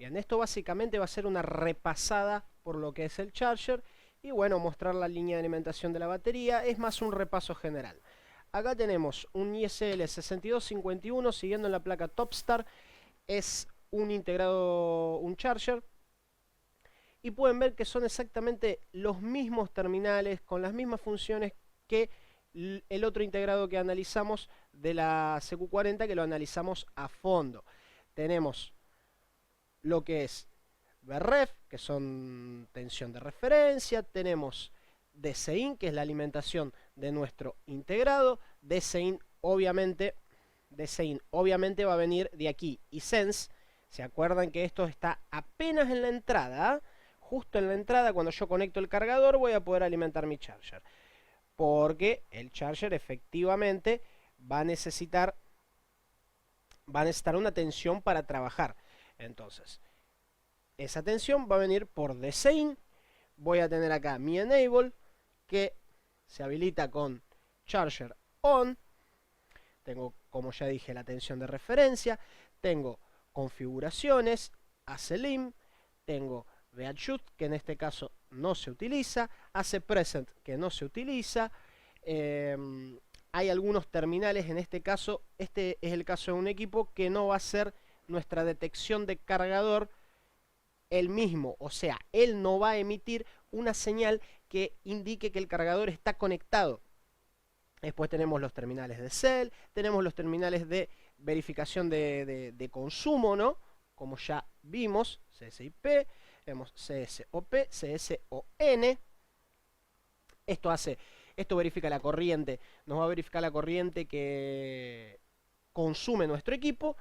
Bien, esto básicamente va a ser una repasada por lo que es el charger y bueno, mostrar la línea de alimentación de la batería, es más un repaso general. Acá tenemos un ISL 6251 siguiendo en la placa Topstar, es un integrado, un charger, y pueden ver que son exactamente los mismos terminales con las mismas funciones que el otro integrado que analizamos de la CQ40, que lo analizamos a fondo. Tenemos lo que es VREF, que son tensión de referencia, tenemos DCIN, que es la alimentación de nuestro integrado, DCIN obviamente va a venir de aquí, y Sense, ¿se acuerdan que esto está apenas en la entrada? Justo en la entrada, cuando yo conecto el cargador, voy a poder alimentar mi charger, porque el charger efectivamente va a necesitar una tensión para trabajar. Entonces, esa tensión va a venir por DCIN. Voy a tener acá mi enable, que se habilita con charger on. Tengo, como ya dije, la tensión de referencia. Tengo configuraciones, ACLIM. Tengo VHUT, que en este caso no se utiliza. AC Present, que no se utiliza. Hay algunos terminales, en este caso, este es el caso de un equipo que no va a ser nuestra detección de cargador él mismo, o sea, él no va a emitir una señal que indique que el cargador está conectado. Después tenemos los terminales de cell, tenemos los terminales de verificación de consumo, ¿no? Como ya vimos, CSIP, tenemos CSOP, CSON. Esto verifica la corriente, nos va a verificar la corriente que consume nuestro equipo,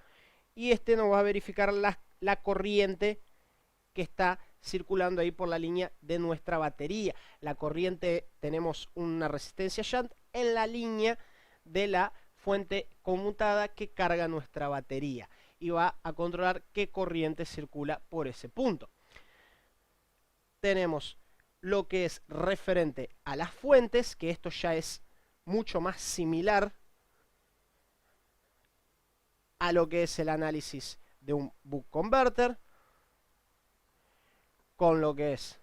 y este nos va a verificar la corriente que está circulando ahí por la línea de nuestra batería. La corriente, tenemos una resistencia shunt en la línea de la fuente conmutada que carga nuestra batería y va a controlar qué corriente circula por ese punto. Tenemos lo que es referente a las fuentes, que esto ya es mucho más similar a lo que es el análisis de un buck converter, con lo que es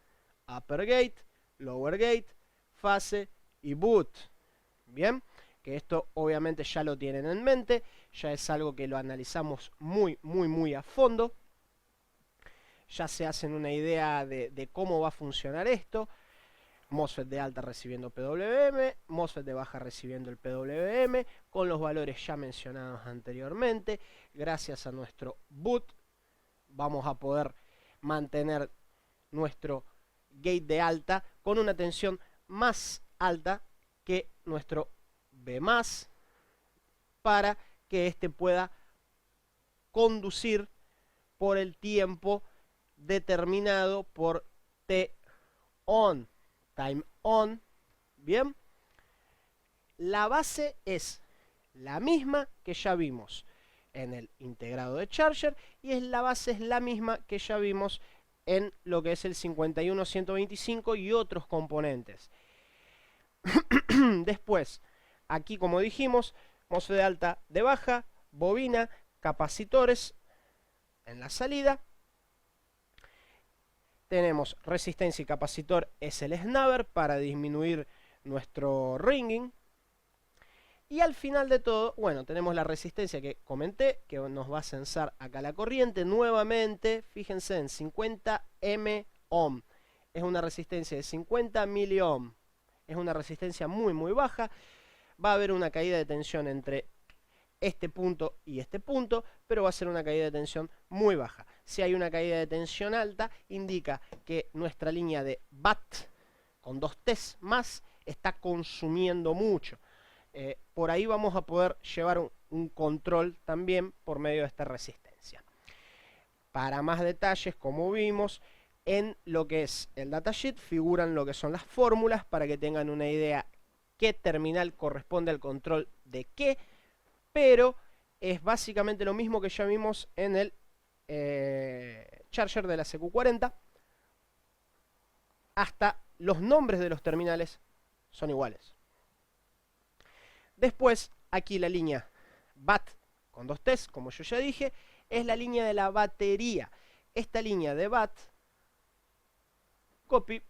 upper gate, lower gate, fase y boot. Bien, que esto obviamente ya lo tienen en mente, ya es algo que lo analizamos muy a fondo. Ya se hacen una idea de cómo va a funcionar esto. MOSFET de alta recibiendo PWM, MOSFET de baja recibiendo el PWM, con los valores ya mencionados anteriormente. Gracias a nuestro boot vamos a poder mantener nuestro gate de alta con una tensión más alta que nuestro B+, para que éste pueda conducir por el tiempo determinado por T on, time on. Bien, la base es la misma que ya vimos en el integrado de charger, y la base es la misma que ya vimos en lo que es el 51125 y otros componentes. Después, aquí como dijimos, MOSFET de alta, de baja, bobina, capacitores en la salida. Tenemos resistencia y capacitor, es el snubber para disminuir nuestro ringing. Y al final de todo, bueno, tenemos la resistencia que comenté, que nos va a censar acá la corriente. Nuevamente, fíjense en 50 m-ohm. Es una resistencia de 50 miliohm. Es una resistencia muy baja. Va a haber una caída de tensión entre este punto y este punto, pero va a ser una caída de tensión muy baja. Si hay una caída de tensión alta, indica que nuestra línea de BAT con 2 T's más está consumiendo mucho. Por ahí vamos a poder llevar un control también por medio de esta resistencia. Para más detalles, como vimos, en lo que es el datasheet figuran lo que son las fórmulas para que tengan una idea qué terminal corresponde al control de qué, pero es básicamente lo mismo que ya vimos en el charger de la CQ40. Hasta los nombres de los terminales son iguales. Después, aquí la línea BAT con 2 T's, como yo ya dije, es la línea de la batería. esta línea de BAT, copy,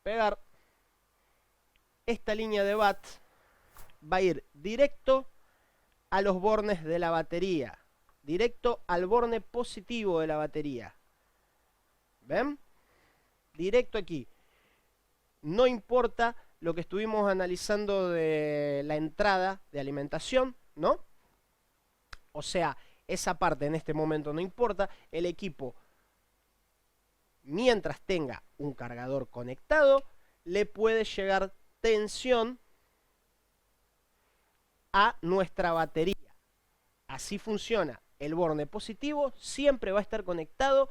pegar, esta línea de BAT va a ir directo a los bornes de la batería, directo al borne positivo de la batería. ¿Ven? Directo aquí. No importa lo que estuvimos analizando de la entrada de alimentación, ¿no? O sea, esa parte en este momento no importa. El equipo, mientras tenga un cargador conectado, le puede llegar tensión a nuestra batería. Así funciona. El borne positivo siempre va a estar conectado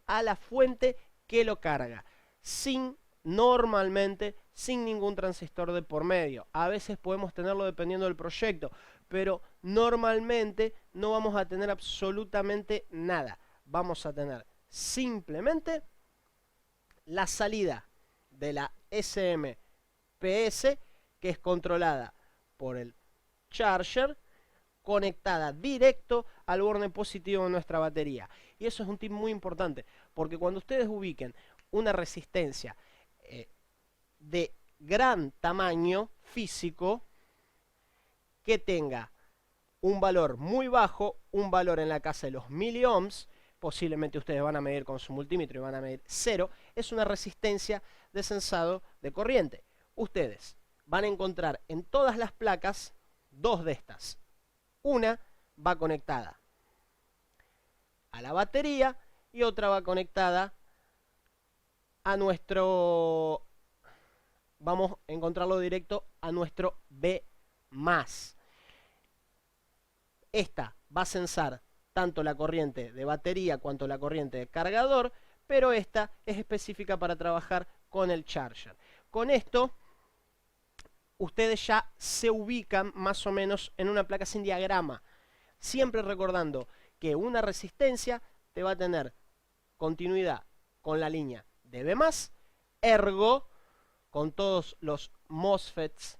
a la fuente que lo carga, normalmente sin ningún transistor de por medio. A veces podemos tenerlo dependiendo del proyecto, pero normalmente no vamos a tener absolutamente nada. Vamos a tener simplemente la salida de la SMPS, que es controlada por el charger, conectada directo al borne positivo de nuestra batería. Y eso es un tip muy importante, porque cuando ustedes ubiquen una resistencia de gran tamaño físico, que tenga un valor muy bajo, un valor en la casa de los miliohms, posiblemente ustedes van a medir con su multímetro y van a medir 0, es una resistencia de sensado de corriente. Ustedes van a encontrar en todas las placas dos de estas. Una va conectada a la batería y otra va conectada a nuestro, vamos a encontrarlo directo a nuestro B+. Esta va a censar tanto la corriente de batería cuanto la corriente de cargador, pero esta es específica para trabajar con el charger. Con esto, ustedes ya se ubican más o menos en una placa sin diagrama, siempre recordando que una resistencia te va a tener continuidad con la línea de B+, ergo con todos los MOSFETs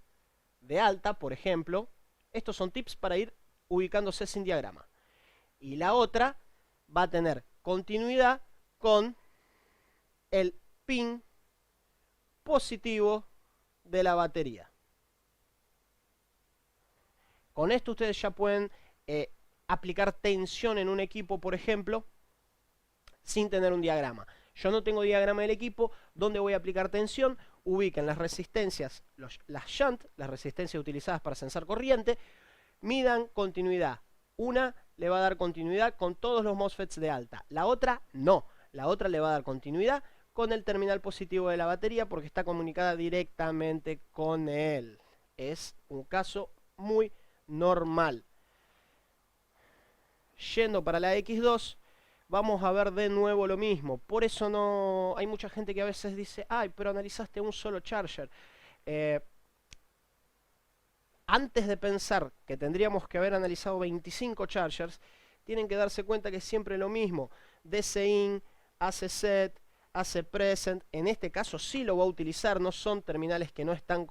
de alta, por ejemplo. Estos son tips para ir ubicándose sin diagrama. Y la otra va a tener continuidad con el pin positivo de la batería. Con esto ustedes ya pueden aplicar tensión en un equipo, por ejemplo, sin tener un diagrama. Yo no tengo diagrama del equipo. ¿Dónde voy a aplicar tensión? Ubiquen las resistencias, las shunt, las resistencias utilizadas para censar corriente, midan continuidad. Una le va a dar continuidad con todos los MOSFETs de alta, la otra no. La otra le va a dar continuidad con el terminal positivo de la batería porque está comunicada directamente con él. Es un caso muy normal. Yendo para la X2, vamos a ver de nuevo lo mismo. Por eso no hay mucha gente que a veces dice, ay, pero analizaste un solo charger. Antes de pensar que tendríamos que haber analizado 25 chargers, tienen que darse cuenta que es siempre lo mismo. DC in, AC set, AC present. En este caso sí lo va a utilizar, no son terminales que no están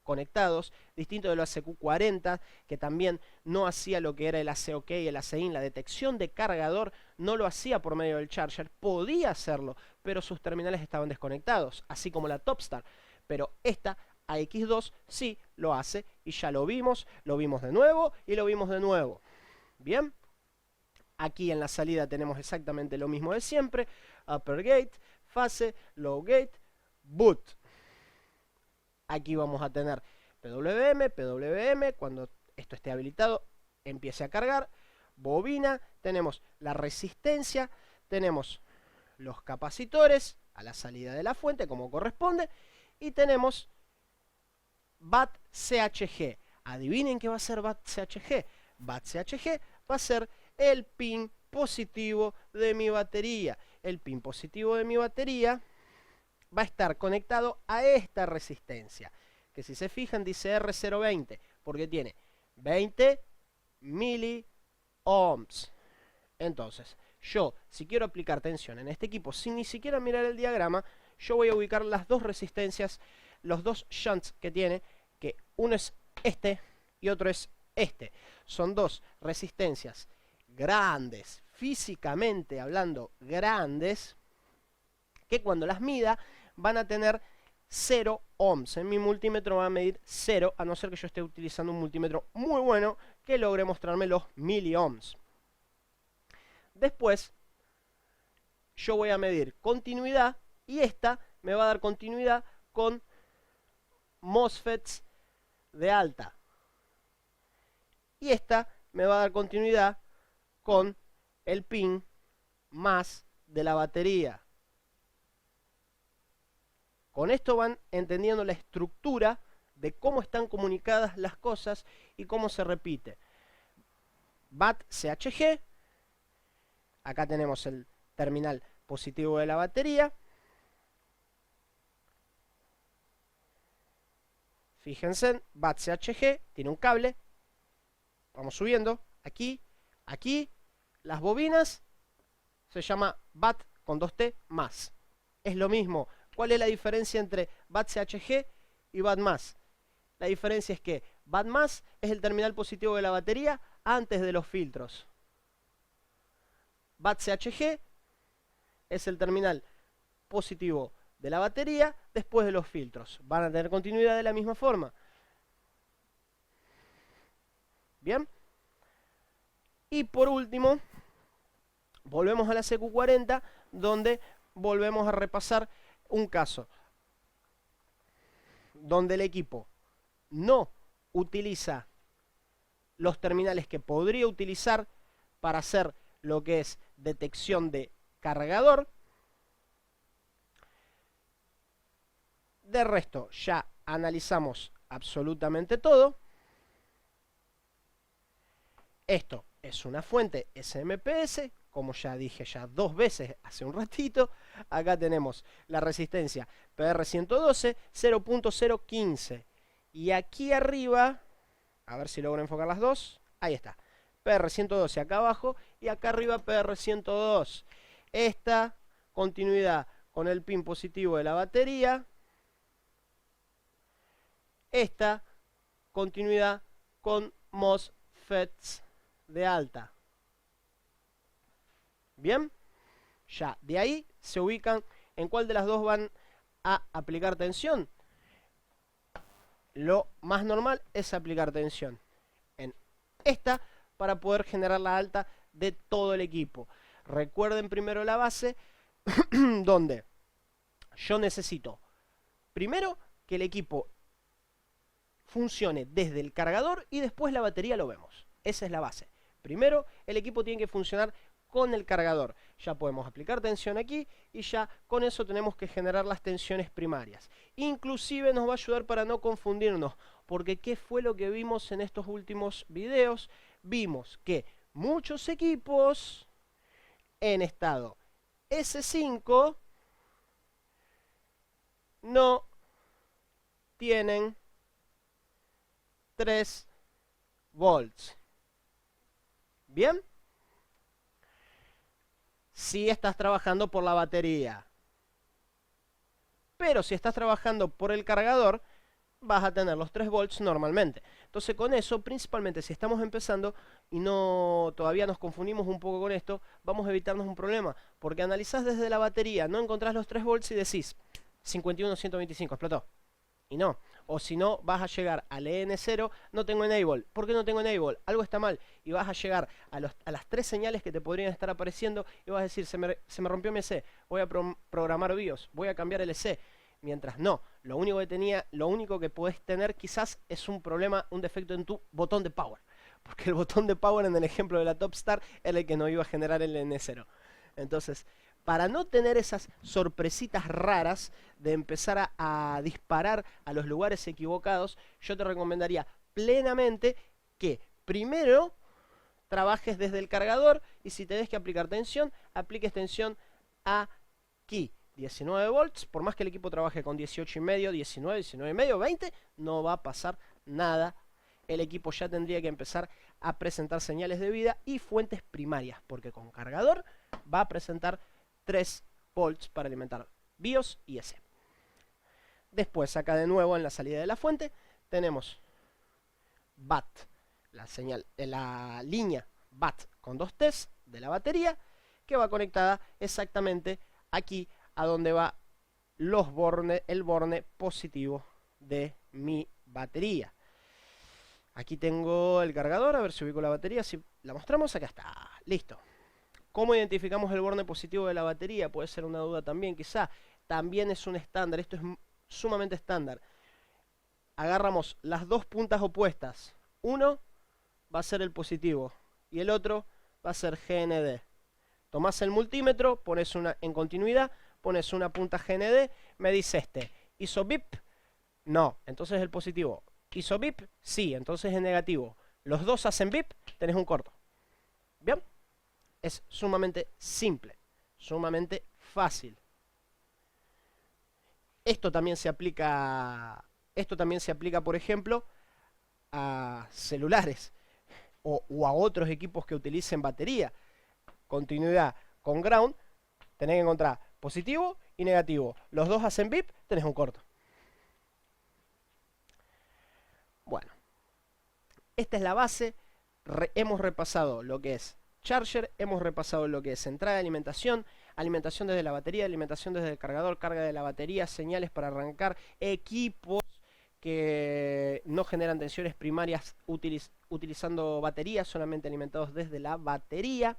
conectados, distinto de los ACQ40, que también no hacía lo que era el AC-OK y el AC-IN. La detección de cargador no lo hacía por medio del charger, podía hacerlo, pero sus terminales estaban desconectados, así como la Topstar. Pero esta AX2 sí lo hace, y ya lo vimos de nuevo y lo vimos de nuevo. Bien, aquí en la salida tenemos exactamente lo mismo de siempre: upper gate, fase, low gate, boot. Aquí vamos a tener PWM, cuando esto esté habilitado empiece a cargar, bobina, tenemos la resistencia, tenemos los capacitores a la salida de la fuente como corresponde, y tenemos BAT CHG. Adivinen qué va a ser BAT CHG. BAT CHG va a ser el pin positivo de mi batería. El pin positivo de mi batería va a estar conectado a esta resistencia, que si se fijan dice R020, porque tiene 20 miliohms. Entonces, yo, si quiero aplicar tensión en este equipo sin ni siquiera mirar el diagrama, yo voy a ubicar las dos resistencias, los dos shunts que tiene, que uno es este y otro es este. Son dos resistencias grandes, físicamente hablando grandes, que cuando las mida van a tener 0 ohms. En mi multímetro va a medir 0, a no ser que yo esté utilizando un multímetro muy bueno que logre mostrarme los miliohms. Después, yo voy a medir continuidad y esta me va a dar continuidad con MOSFETs de alta. Y esta me va a dar continuidad con el pin más de la batería. Con esto van entendiendo la estructura de cómo están comunicadas las cosas y cómo se repite. BAT CHG. Acá tenemos el terminal positivo de la batería. Fíjense, BAT CHG tiene un cable. Vamos subiendo. Aquí, aquí. Las bobinas se llama BAT con 2T más. Es lo mismo. ¿Cuál es la diferencia entre BAT CHG y BAT más? La diferencia es que BAT más es el terminal positivo de la batería antes de los filtros. BAT CHG es el terminal positivo de la batería después de los filtros. Van a tener continuidad de la misma forma. Bien. Y por último, volvemos a la CQ40, donde volvemos a repasar un caso donde el equipo no utiliza los terminales que podría utilizar para hacer lo que es detección de cargador. De resto, ya analizamos absolutamente todo. Esto es una fuente SMPS, como ya dije ya 2 veces hace un ratito. Acá tenemos la resistencia PR112 0.015. Y aquí arriba, a ver si logro enfocar las dos. Ahí está. PR112 acá abajo y acá arriba PR102. Esta continuidad con el pin positivo de la batería. Esta continuidad con MOSFETs de alta. Bien, ya de ahí se ubican en cuál de las dos van a aplicar tensión. Lo más normal es aplicar tensión en esta para poder generar la alta de todo el equipo. Recuerden primero la base donde yo necesito primero que el equipo funcione desde el cargador y después la batería lo vemos. Esa es la base. Primero el equipo tiene que funcionar con el cargador. Ya podemos aplicar tensión aquí y ya con eso tenemos que generar las tensiones primarias. Inclusive nos va a ayudar para no confundirnos, porque ¿qué fue lo que vimos en estos últimos videos? Vimos que muchos equipos en estado S5 no tienen 3 volts. ¿Bien? Si estás trabajando por la batería. Pero si estás trabajando por el cargador, vas a tener los 3 volts normalmente. Entonces con eso, principalmente si estamos empezando y no todavía nos confundimos un poco con esto, vamos a evitarnos un problema. Porque analizás desde la batería, no encontrás los 3 volts y decís 51.125, explotó. Y no. O si no, vas a llegar al EN0, no tengo enable. ¿Por qué no tengo enable? Algo está mal. Y vas a llegar a las 3 señales que te podrían estar apareciendo y vas a decir, se me rompió mi EC, voy a programar BIOS, voy a cambiar el EC. Mientras no, lo único que puedes tener quizás es un problema, un defecto en tu botón de power. Porque el botón de power en el ejemplo de la Topstar era el que no iba a generar el EN0. Entonces, para no tener esas sorpresitas raras de empezar a disparar a los lugares equivocados, yo te recomendaría plenamente que primero trabajes desde el cargador y si tenés que aplicar tensión, apliques tensión aquí. 19 volts, por más que el equipo trabaje con 18,5, 19, 19,5, 20, no va a pasar nada. El equipo ya tendría que empezar a presentar señales de vida y fuentes primarias, porque con cargador va a presentar 3 volts para alimentar BIOS y EC. Después, acá de nuevo en la salida de la fuente, tenemos BAT, la señal, la línea BAT con 2 T's de la batería, que va conectada exactamente aquí a donde va el borne positivo de mi batería. Aquí tengo el cargador, a ver si ubico la batería, si la mostramos, acá está, listo. ¿Cómo identificamos el borne positivo de la batería? Puede ser una duda también, quizá. También es un estándar, esto es sumamente estándar. Agarramos las dos puntas opuestas. Uno va a ser el positivo y el otro va a ser GND. Tomás el multímetro, pones una en continuidad, pones una punta GND, me dice ¿hizo bip? No, entonces es el positivo. ¿Hizo bip? Sí, entonces es negativo. Los dos hacen bip, tenés un corto. ¿Bien? Es sumamente simple, sumamente fácil. Esto también se aplica, por ejemplo, a celulares o a otros equipos que utilicen batería. Continuidad con ground, tenés que encontrar positivo y negativo. Los dos hacen bip, tenés un corto. Bueno, esta es la base. Hemos repasado lo que es charger, hemos repasado lo que es entrada de alimentación, alimentación desde la batería, alimentación desde el cargador, carga de la batería, señales para arrancar, equipos que no generan tensiones primarias utilizando baterías, solamente alimentados desde la batería.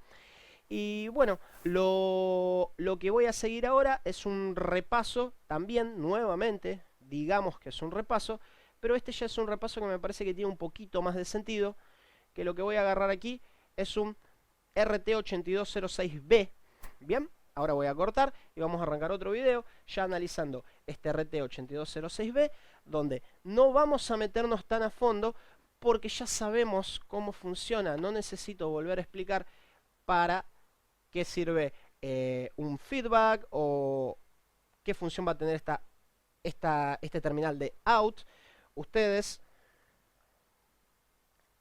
Y bueno, lo que voy a seguir ahora es un repaso también, nuevamente, digamos que es un repaso, pero este ya es un repaso que me parece que tiene un poquito más de sentido, que lo que voy a agarrar aquí es un RT8206B. Bien, ahora voy a cortar y vamos a arrancar otro video ya analizando este RT8206B, donde no vamos a meternos tan a fondo porque ya sabemos cómo funciona. No necesito volver a explicar para qué sirve un feedback o qué función va a tener este terminal de out. Ustedes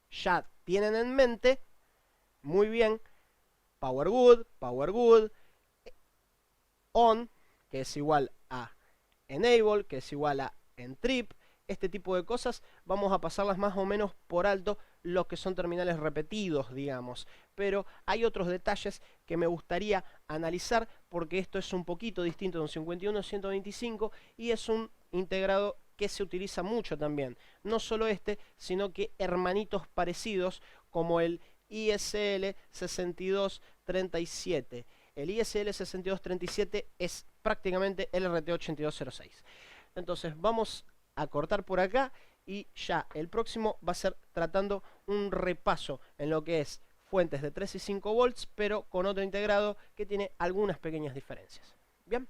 ya tienen en mente muy bien power good, on, que es igual a enable, que es igual a entrip. Este tipo de cosas vamos a pasarlas más o menos por alto, los que son terminales repetidos, digamos. Pero hay otros detalles que me gustaría analizar, porque esto es un poquito distinto de un 51-125 y es un integrado que se utiliza mucho también. No solo este, sino que hermanitos parecidos como el ISL 6237. El ISL 6237 es prácticamente el RT8206. Entonces vamos a cortar por acá y ya el próximo va a ser tratando un repaso en lo que es fuentes de 3 y 5 volts, pero con otro integrado que tiene algunas pequeñas diferencias. Bien.